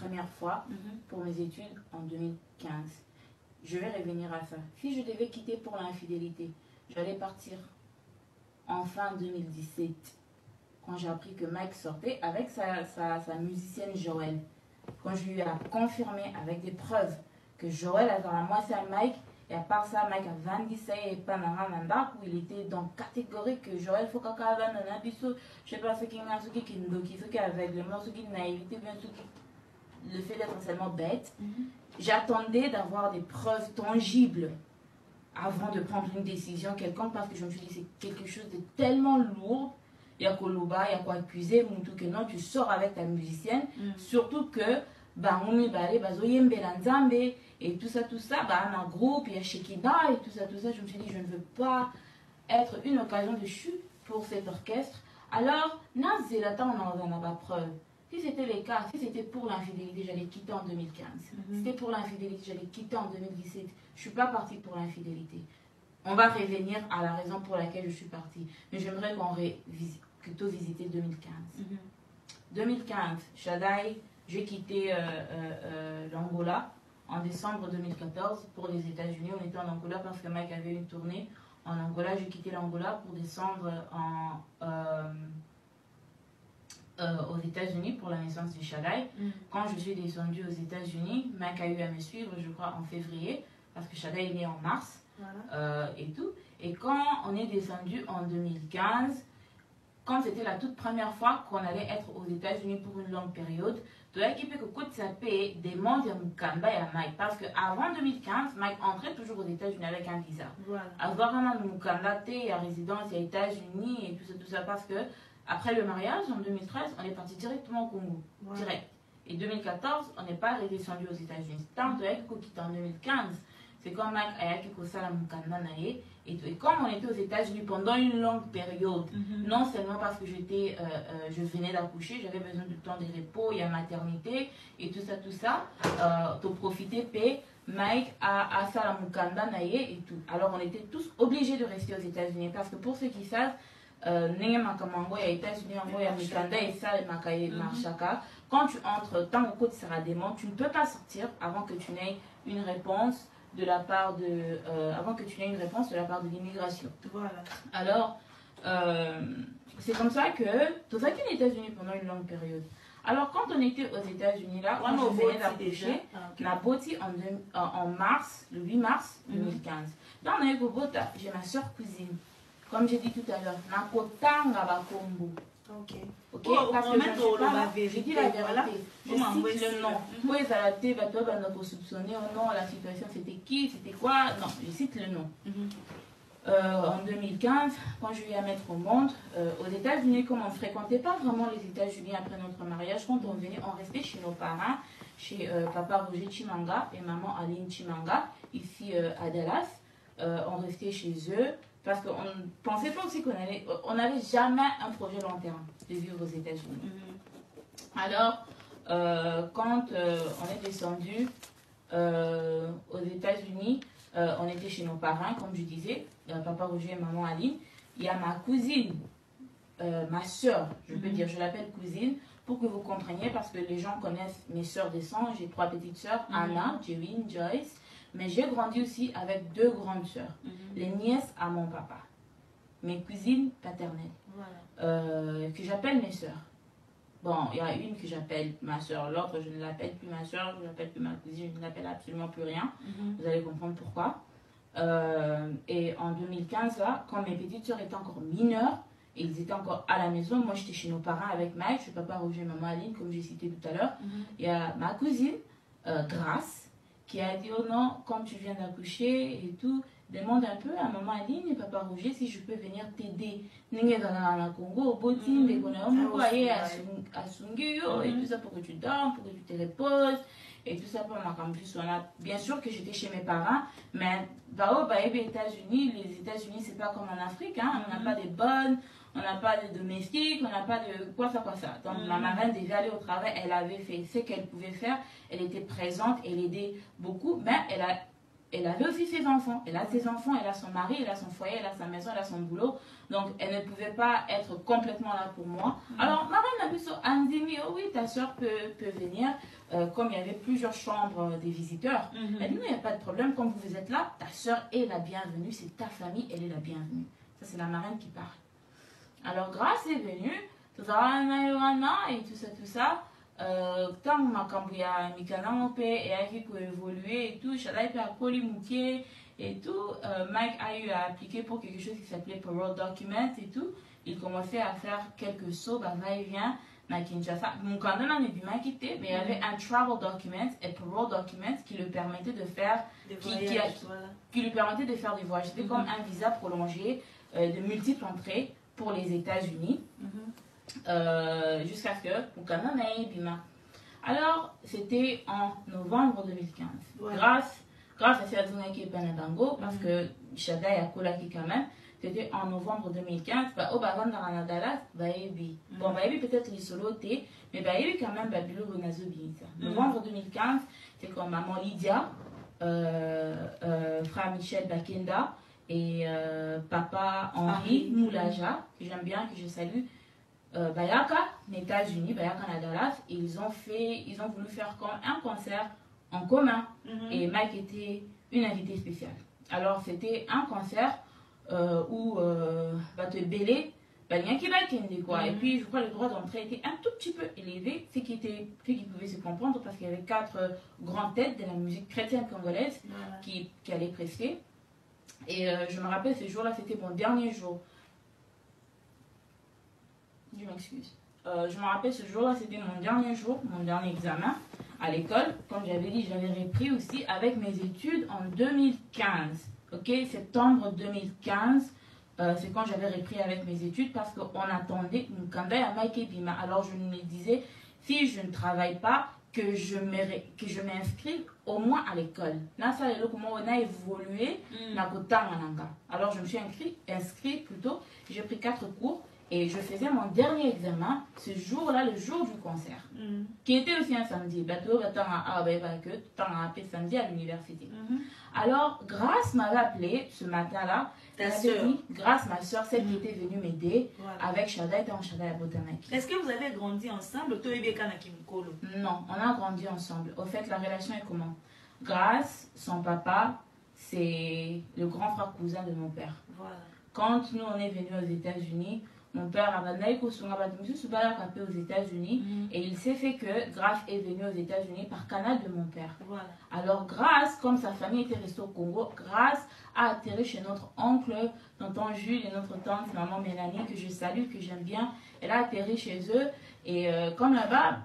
première fois pour mes études en 2015. Je vais revenir à ça. Si je devais quitter pour l'infidélité, j'allais partir en fin 2017, quand j'ai appris que Mike sortait avec sa musicienne Joël. Quand je lui ai confirmé avec des preuves que Joël avait la moitié à Mike, et à part ça, Mike a 27 et Panama Nanda, où il était dans catégorique que Joël faut qu'il y ait je sais pas ce qui m'a ce qui est ce qui est aveuglement, ce qui est naïveté, bien ce qui le fait d'être seulement bête. J'attendais d'avoir des preuves tangibles avant de prendre une décision quelconque parce que je me suis dit c'est quelque chose de tellement lourd. Il y a Koloba, il y a quoi accuser, que non, tu sors avec ta musicienne, surtout que Bangoumi Bale, Bazoyembe Lanzambe, et tout ça, un groupe, il y a Shekida, et tout ça, je me suis dit, je ne veux pas être une occasion de chute pour cet orchestre. Alors, Nazélata, on n'en a pas preuve. Si c'était le cas, si c'était pour l'infidélité, j'allais quitter en 2015. Si c'était pour l'infidélité, j'allais quitter en 2017. Je ne suis pas partie pour l'infidélité. On va revenir à la raison pour laquelle je suis partie. Mais j'aimerais qu'on plutôt visiter 2015. 2015, Shaddai, j'ai quitté l'Angola en décembre 2014 pour les États-Unis. On était en Angola parce que Mike avait une tournée en Angola. J'ai quitté l'Angola pour descendre aux États-Unis pour la naissance de Shaddai. Quand je suis descendue aux États-Unis, Mike a eu à me suivre, je crois, en février, parce que Shaddai est né en mars. Et tout. Et quand on est descendu en 2015, quand c'était la toute première fois qu'on allait être aux États-Unis pour une longue période, tu as équipé que Kotsapé demande à Mukamba et à Mike. Parce qu'avant 2015, Mike entrait toujours aux États-Unis avec un visa. Avoir un Mukamba, il y a résidence, il y a États-Unis et tout ça. Parce que après le mariage, en 2013, on est parti directement au Congo. Direct. Et 2014, on n'est pas redescendu aux États-Unis. Tant que tu en 2015, c'est comme Mike Ayaki Kosala Mukanda Naye. Et comme on était aux États-Unis pendant une longue période, non seulement parce que je venais d'accoucher, j'avais besoin de temps de repos, il y a maternité et tout ça, pour profiter, Mike a Sala Mukanda Naye et tout. Alors on était tous obligés de rester aux États-Unis parce que pour ceux qui savent, Makamango, il y a États-Unis, il y a Mukanda et ça, et Makaye Marshaka. Quand tu entres, tant au côté Saradément, tu ne peux pas sortir avant que tu n'aies une réponse de la part de avant que tu n'aies une réponse de la part de l'immigration. Alors c'est comme ça que tout ça qui est aux États-Unis pendant une longue période. Alors quand on était aux États-Unis là, quand on venait d'accoucher, on a botti en mars, le 8 mars 2015. Dans Naïkobota, j'ai ma soeur cousine. Comme j'ai dit tout à l'heure, Nakotanga Bakombo. Ok, parce que je dis la vérité, je cite le nom. Pour les adapter, pour soupçonner, oh non, la situation c'était qui, c'était quoi. Non, je cite le nom. En 2015, quand je lui ai à mettre au monde, aux États-Unis, comme on ne fréquentait pas vraiment les États-Unis après notre mariage, quand on venait, on restait chez nos parents, chez papa Roger Chimanga et maman Aline Chimanga, ici à Dallas. On restait chez eux. Parce qu'on ne pensait pas aussi on n'avait jamais un projet long terme de vivre aux États-Unis. Alors, quand on est descendu aux États-Unis, on était chez nos parents, comme je disais, papa Roger et maman Aline. Il y a ma cousine, ma soeur, je peux dire, je l'appelle cousine, pour que vous compreniez, parce que les gens connaissent mes soeurs de sang. J'ai 3 petites soeurs, Anna, Jewin, Joyce. Mais j'ai grandi aussi avec 2 grandes sœurs, les nièces à mon papa, mes cousines paternelles, que j'appelle mes sœurs. Bon, il y a une que j'appelle ma sœur, l'autre je ne l'appelle plus ma sœur, je l'appelle plus ma cousine, je ne l'appelle absolument plus rien. Vous allez comprendre pourquoi. Et en 2015, là, quand mes petites sœurs étaient encore mineures, et ils étaient encore à la maison, moi j'étais chez nos parents avec Mike, chez papa Roger et maman Aline, comme j'ai cité tout à l'heure. Il y a ma cousine, Grace, qui a dit, oh non, comme tu viens d'accoucher et tout, demande un peu à maman Aline et papa Roger si je peux venir t'aider. À Congo, au Botim, à Sunguyo, et tout ça pour que tu dormes, pour que tu te reposes, et tout ça pour ma campus. Bien sûr que j'étais chez mes parents, mais les États-Unis, c'est pas comme en Afrique, hein, on n'a pas de bonnes, on n'a pas de domestique, on n'a pas de quoi ça. Donc ma maman devait aller au travail, elle avait fait ce qu'elle pouvait faire, elle était présente, elle aidait beaucoup, mais elle a elle avait aussi ses enfants. Elle a ses enfants, elle a son mari, elle a son foyer, elle a sa maison, elle a son boulot. Donc, elle ne pouvait pas être complètement là pour moi. Alors, ma reine a vu ça. Elle me dit, oh oui, ta soeur peut venir. Comme il y avait plusieurs chambres des visiteurs. Elle dit, non, il n'y a pas de problème. Comme vous êtes là, ta soeur est la bienvenue. C'est ta famille, elle est la bienvenue. Ça, c'est la marraine qui parle. Alors, Grâce est venue. Et tout ça. Tant que ya mikana mope et a vu évoluer et tout, Shaddai peut appeler Moutier et tout. Mike a eu à appliquer pour quelque chose qui s'appelait Parole Document et tout. Il commençait à faire quelques sauts, bah va et vient, à Kinshasa. Mon candidat n'est pas quitté, mais il y avait un Travel Document et Parole Document qui lui permettait de faire des voyages. Qui lui permettait de faire des voyages. C'était comme un visa prolongé de multiples entrées pour les États-Unis. Jusqu'à ce que pour Canada ait Bima. Alors, c'était en novembre 2015. Ouais. Grâce à Siaduna qui est Panabango, parce que Shaddai a Kolaki quand même, c'était en novembre 2015. Au Baran Daranadalas, Baebi. Bon, Baebi peut-être les solotés, mais Baebi quand même, Babylou Renazo Binita. Novembre 2015, c'est comme maman Lydia, frère Michel Bakenda et papa Henri Moulaja, que j'aime bien, que je salue. Bayaka, aux États-Unis, Bayaka à Dallas, ils ont voulu faire comme un concert en commun. Et Mike était une invitée spéciale. Alors c'était un concert où Bateau Bélé, quoi. Et puis je crois que le droit d'entrée était un tout petit peu élevé, ce qui pouvait se comprendre parce qu'il y avait 4 grandes têtes de la musique chrétienne congolaise qui allaient prester. Et je me rappelle ce jour-là, c'était mon dernier jour. Je m'excuse. Je me rappelle ce jour-là, c'était mon dernier jour, mon dernier examen à l'école. Comme j'avais dit, j'avais repris aussi avec mes études en 2015. Ok, septembre 2015, c'est quand j'avais repris avec mes études parce qu'on attendait Mukanda à Mike Bima. Alors je me disais, si je ne travaille pas, que je m'inscrive au moins à l'école. Là, ça, comment on a évolué. Alors je me suis inscrit plutôt. J'ai pris 4 cours. Et je faisais mon dernier examen ce jour-là, le jour du concert, qui était aussi un samedi. Samedi à l'université. Alors, Grâce m'avait appelé ce matin-là. Grâce, ma soeur, celle qui était venue m'aider avec Shaddai et Shaddai à Botamaki. Est-ce que vous avez grandi ensemble? Non, on a grandi ensemble. Au fait, la relation est comment? Grâce, son papa, c'est le grand frère cousin de mon père. Voilà. Quand nous, on est venus aux États-Unis, mon père aux États-Unis et il s'est fait que Grâce est venu aux États-Unis par canal de mon père. Voilà. Alors Grâce, comme sa famille était restée au Congo, Grâce a atterri chez notre oncle, tonton Jules et notre tante, maman Mélanie, que je salue, que j'aime bien. Elle a atterri chez eux et comme là-bas,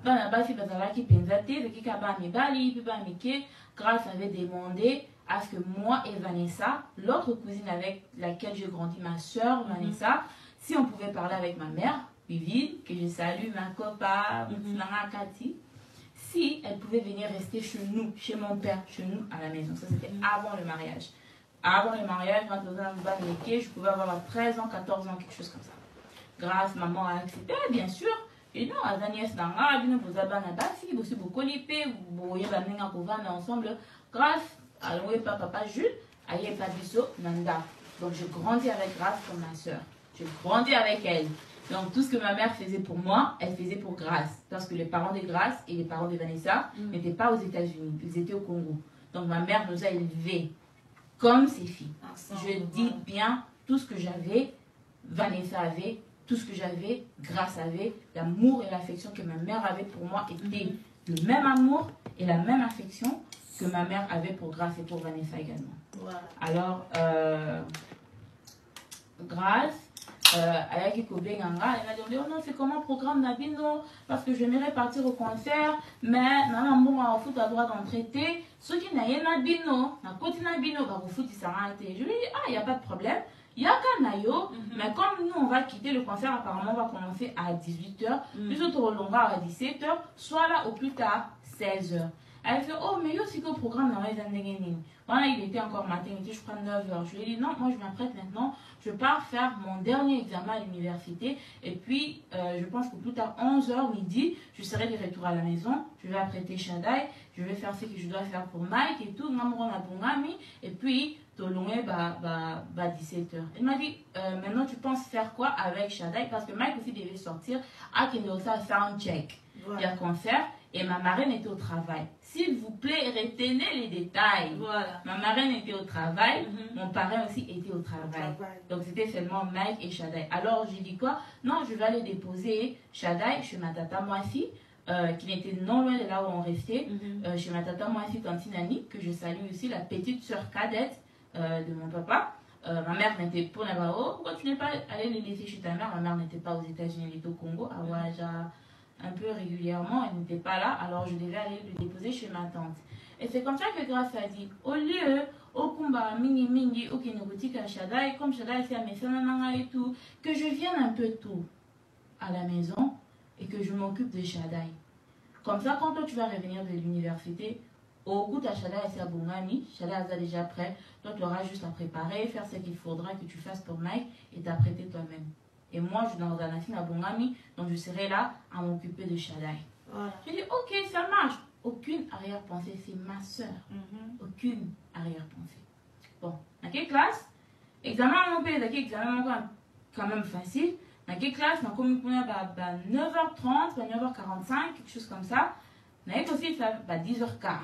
Grâce avait demandé à ce que moi et Vanessa, l'autre cousine avec laquelle j'ai grandi, ma soeur Vanessa, si on pouvait parler avec ma mère, Vivi, que je salue, ma copain, Cathy, si elle pouvait venir rester chez nous, chez mon père, chez nous, à la maison. Ça, c'était avant le mariage. Avant le mariage, quand je pouvais avoir 13 ans, 14 ans, quelque chose comme ça. Grâce, maman a accepté, bien sûr. Et non, à Daniel Nanga, vous avez un aussi beaucoup lipé, vous voyez la main ensemble. Grâce, alors, papa Jules, aïe, pas Nanda. Donc, je grandis avec Grâce comme ma soeur. J'ai grandi avec elle. Donc, tout ce que ma mère faisait pour moi, elle faisait pour Grâce. Parce que les parents de Grâce et les parents de Vanessa n'étaient pas aux États-Unis. Ils étaient au Congo. Donc, ma mère nous a élevés comme ses filles. Je dis bien tout ce que j'avais, Vanessa avait, tout ce que j'avais, Grâce avait. L'amour et l'affection que ma mère avait pour moi étaient le même amour et la même affection que ma mère avait pour Grâce et pour Vanessa également. Voilà. Alors, Grâce, avec Ikobe Ganga, elle m'a dit, oh non, c'est comment le programme Nabino, parce que j'aimerais partir au concert, mais maman m'a foot à droit d'entraiter, ceux qui n'ont pas Nabino, na côté Nabino, va vous foutre, il s'arrête. Je lui ai dit, il n'y a pas de problème, il y a qu'un nayo, mais comme nous on va quitter le concert, apparemment on va commencer à 18h, plus autre longueur à 17h, soit là au plus tard 16h. Elle fait, oh, mais il y a aussi qu'au programme dans les années. Voilà, il était encore matin, il était, je crois, 9h. Je lui ai dit, non, moi, je m'apprête maintenant. Je pars faire mon dernier examen à l'université. Et puis, je pense que plus tard, 11h, midi, je serai de retour à la maison. Je vais apprêter Shaddai. Je vais faire ce que je dois faire pour Mike et tout. Et puis, Tolongé, 17h. Il m'a dit, maintenant, tu penses faire quoi avec Shaddai? Parce que Mike aussi devait sortir à Kendosa Soundcheck. Il y a concert. Et ma marraine était au travail. S'il vous plaît, retenez les détails. Voilà. Ma marraine était au travail, mon parrain aussi était au travail. Donc c'était seulement Mike et Shaddai. Alors j'ai dit quoi? Non, je vais aller déposer Shaddai chez ma tata Moissi, qui était non loin de là où on restait, chez ma tata Moissi Tantinani, que je salue aussi, la petite sœur cadette de mon papa. Ma mère n'était pas là-bas. Pourquoi tu n'es pas allé les laisser chez ta mère? Ma mère n'était pas aux États-Unis, elle était au Congo, à Ouaja. Un peu régulièrement, elle n'était pas là, alors je devais aller le déposer chez ma tante. Et c'est comme ça que Grâce a dit, au lieu, au combat, mingi mingi, au kinoboutique à Shaddai, comme Shaddai c'est à Messananga et tout, que je vienne un peu tôt à la maison et que je m'occupe de Shaddai. Comme ça, quand toi tu vas revenir de l'université, au coup, ta Shaddai c'est à Bongani, Shaddai est déjà prêt, toi tu auras juste à préparer, faire ce qu'il faudra que tu fasses pour Mike et t'apprêter toi-même. Et moi, je suis dans un affaire à Bongami, donc je serai là à m'occuper de Shaddai. Voilà. Je dis, ok, ça marche. Aucune arrière-pensée, c'est ma soeur. Aucune arrière-pensée. Bon, dans quelle classe? Examen, mon père, dans quel examen, quand même facile. Dans quelle classe? Dans combien de 9h30, 9h45, quelque chose comme ça. Dans quelle aussi, ça va 10h15. Dans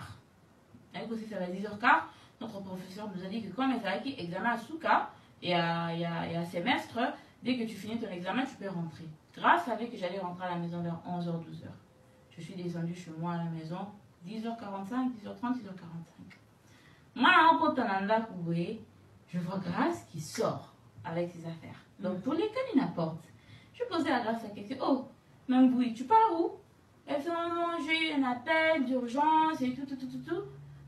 quelle aussi, ça va 10h15. Notre professeur nous a dit que comme il y a examen à Souka et à semestre, dès que tu finis ton examen, tu peux rentrer. Grâce savait que j'allais rentrer à la maison vers 11h, 12h. Je suis descendue chez moi à la maison, 10h45, 10h30, 10h45. Moi, en Kotananda, je vois Grâce qui sort avec ses affaires. Donc, pour lesquelles il n'apporte. Je posais à Grâce la question, oh, Mamboui, tu pars où? Elle fait, non, non, j'ai eu un appel d'urgence et tout.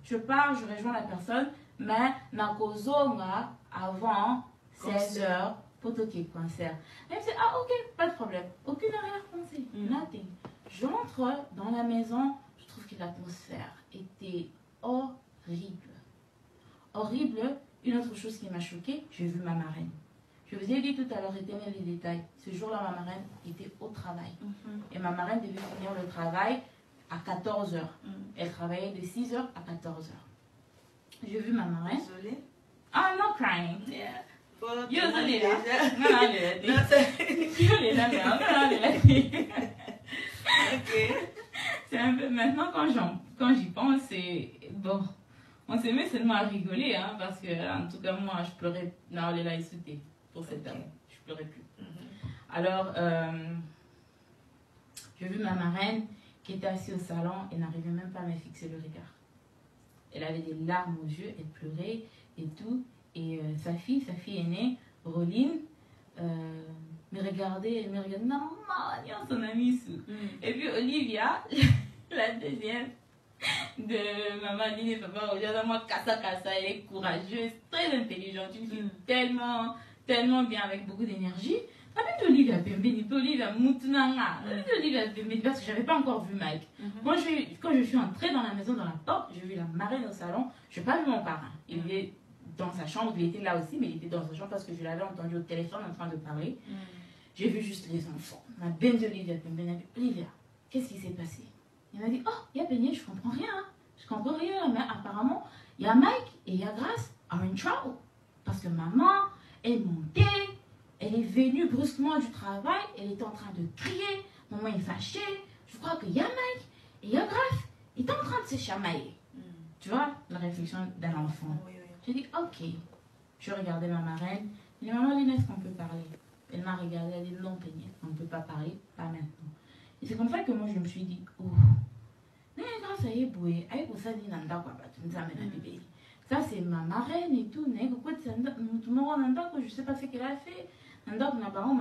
Je pars, je rejoins la personne, mais Nakozonga avant 16h. Photo qui est concert. Elle me dit, ah ok, pas de problème. Aucune arrière-pensée. Nothing. J'entre dans la maison, je trouve que l'atmosphère était horrible. Horrible. Une autre chose qui m'a choquée, j'ai vu ma marraine. Je vous ai dit tout à l'heure, retenez les détails. Ce jour-là, ma marraine était au travail. Et ma marraine devait finir le travail à 14h. Elle travaillait de 6h à 14h. J'ai vu ma marraine. Désolée. I'm not crying. Yeah. C'est un peu maintenant quand j'y pense, c'est bon. On s'est mis seulement à rigoler, hein, parce que en tout cas moi je pleurais. Non, elle est là, il pour cette dame. Je pleurais plus. Alors j'ai vu ma marraine qui était assise au salon et n'arrivait même pas à me fixer le regard. Elle avait des larmes aux yeux, elle pleurait et tout. Et sa fille aînée, Roline, me regardait, non, maman, son amie Sou. Et puis Olivia, la deuxième de maman Aline et papa Olivia, moi, Kassa, elle est courageuse, très intelligente, une fille tellement bien, avec beaucoup d'énergie. Avec Olivia Pembeni, Olivia Moutunanga, Olivia Pembeni, parce que je n'avais pas encore vu Mike. Quand je suis entrée dans la maison, dans la porte, j'ai vu la marraine au salon, je n'ai pas vu mon parrain. Il est dans sa chambre, il était là aussi, mais il était dans sa chambre parce que je l'avais entendu au téléphone en train de parler. J'ai vu juste les enfants. Ma belle Olivia Pembeni a dit, Olivia, qu'est-ce qui s'est passé? Il m'a dit, oh, il y a Beignet, je comprends rien. Je comprends rien, mais apparemment, il y a Mike et il y a Grace are in trouble. Parce que maman est montée, elle est venue brusquement du travail, elle était en train de crier, maman est fâchée. Je crois qu'il y a Mike et il y a Grace, ils sont en train de se chamailler. Tu vois, la réflexion d'un enfant. J'ai dit, ok. Je regardais ma marraine. Je dit, maman, est-ce qu'on peut parler? Elle m'a regardé, elle a dit, non, Peignet, on ne peut pas parler, pas maintenant. Et c'est comme ça que moi, je me suis dit, oh, ça, c'est ma marraine et tout. Je ne sais pas ce qu'elle a fait. Ma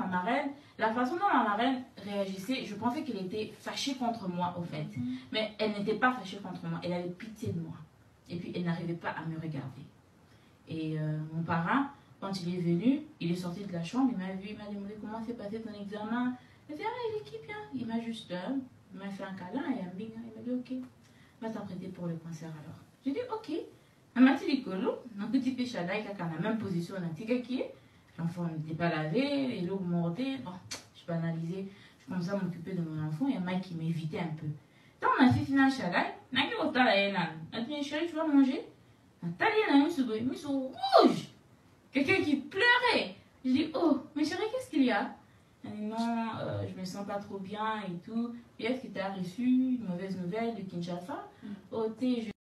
marraine, la façon dont ma marraine réagissait, je pensais qu'elle était fâchée contre moi, au fait. Mais elle n'était pas fâchée contre moi. Elle avait pitié de moi. Et puis, elle n'arrivait pas à me regarder. Et mon parrain, quand il est venu, il est sorti de la chambre, il m'a vu, il m'a demandé comment s'est passé ton examen. Il m'a dit, ah, il est qui bien? Il m'a juste, il m'a fait un câlin et un bing, il m'a dit, ok. va t'apprêter pour le concert alors. J'ai dit, ok. Elle m'a dit, Colo, on peut dire que Shadaï, qui a la même position, on a dit, l'enfant n'était pas lavé, et l'eau montait. Bon, je peux analyser. Je commençais à m'occuper de mon enfant, et Mike qui m'évitait un peu. Quand on a fini à Shadaï, on a dit, oh, t'as la elle dit, chérie, tu vas manger? T'as la mis sur rouge. Quelqu'un qui pleurait. Je dis, oh, mais chérie, qu'est-ce qu'il y a? Elle dit, non, je me sens pas trop bien et tout. Et est-ce que tu as reçu une mauvaise nouvelle de Kinshasa? Oh,